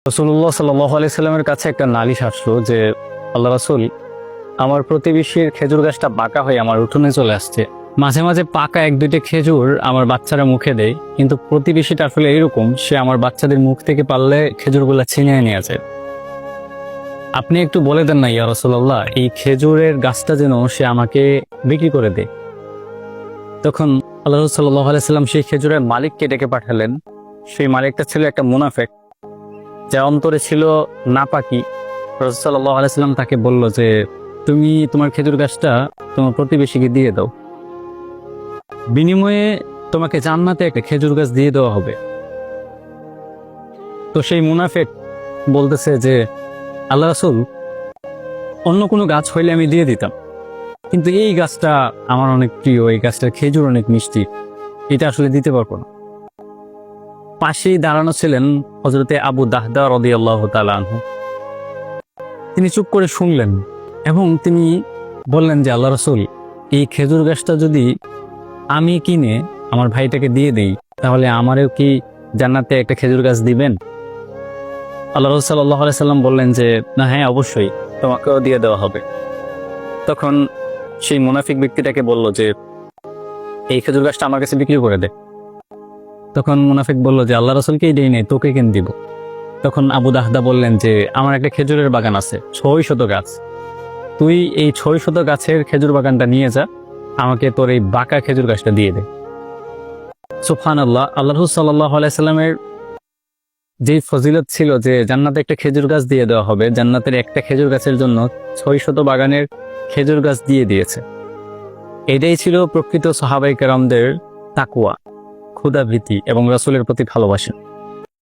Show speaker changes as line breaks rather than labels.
রাসূলুল্লাহ সাল্লাল্লাহু আলাইহি সাল্লামের কাছে একটা নালিশ আসলো যে আল্লাহ রাসূল, আমার প্রতিবেশীর খেজুর গাছটা বাঁকা হয়ে আমার উঠোনে চলে আসছে। মাঝে মাঝে পাকা এক দুইটা খেজুর আমার বাচ্চারা মুখে দেয়, কিন্তু প্রতিবেশীটা আসলে এরকম, সে আমার বাচ্চাদের মুখ থেকে পারলে খেজুরগুলা ছিনিয়ে নিয়ে যায়। আপনি একটু বলে দেন না ইয়া রাসূলুল্লাহ, এই খেজুরের গাছটা যেন সে আমাকে বিক্রি করে দেয়। তখন আল্লাহ রাসূল সাল্লাল্লাহু আলাইহি সাল্লাম সেই খেজুরের মালিককে ডেকে পাঠালেন। সেই মালিকটা ছিল একটা মুনাফিক, যার অন্তরে ছিল নাপাকি। রাসূল সাল্লাল্লাহু আলাইহি সাল্লাম তাকে বলল যে, তুমি তোমার খেজুর গাছটা তোমার প্রতিবেশীকে দিয়ে দাও, বিনিময়ে তোমাকে জান্নাতে একটা খেজুর গাছ দিয়ে দেওয়া হবে। তো সেই মুনাফিক বলতেছে যে, আল্লাহ রাসূল, অন্য কোনো গাছ হইলে আমি দিয়ে দিতাম, কিন্তু এই গাছটা আমার অনেক প্রিয়, এই গাছটার খেজুর অনেক মিষ্টি, এটা আসলে দিতে পারবো না। পাশেই দাঁড়ানো ছিলেন হযরতে আবু দাহদা রাদিয়াল্লাহু তাআলা আনহু। তিনি চুপ করে শুনলেন এবং তিনি বললেন যে, আল্লাহ রাসূল, এই খেজুর গাছটা যদি আমি কিনে আমার ভাইটাকে দিয়ে দেই, তাহলে আমারও কি জান্নাতে একটা খেজুর গাছ দিবেন? আল্লাহ রাসূল সাল্লাল্লাহু আলাইহি সাল্লাম বললেন যে, না, হ্যাঁ, অবশ্যই তোমাকেও দিয়ে দেওয়া হবে। তখন সেই মুনাফিক ব্যক্তিটাকে বলল যে, এই খেজুর গাছটা আমার কাছে বিক্রি করে দে। তখন মুনাফিক বলল যে, আল্লাহ রাসূলকেই দেই নাই, তোকে কেন দিব? তখন আবু দাহদা বললেন যে, আমার একটা খেজুরের বাগান আছে, 600 গাছ, তুই এই 600 গাছের খেজুর বাগানটা নিয়ে যা, আমাকে তোর এই বাঁকা খেজুর গাছটা দিয়ে দে। সুবহানাল্লাহ। আল্লাহ রাসূল সাল্লাল্লাহু আলাইহি সাল্লামের যেই ফজিলত ছিল যে জান্নাতে একটা খেজুর গাছ দিয়ে দেওয়া হবে, জান্নাতের একটা খেজুর গাছের জন্য 600 বাগানের খেজুর গাছ দিয়ে দিয়েছে। এটাই ছিল প্রকৃত সাহাবায়ে কেরামদের তাকওয়া, ক্ষুধাভীতি এবং রাসূলের প্রতি ভালোবাসা।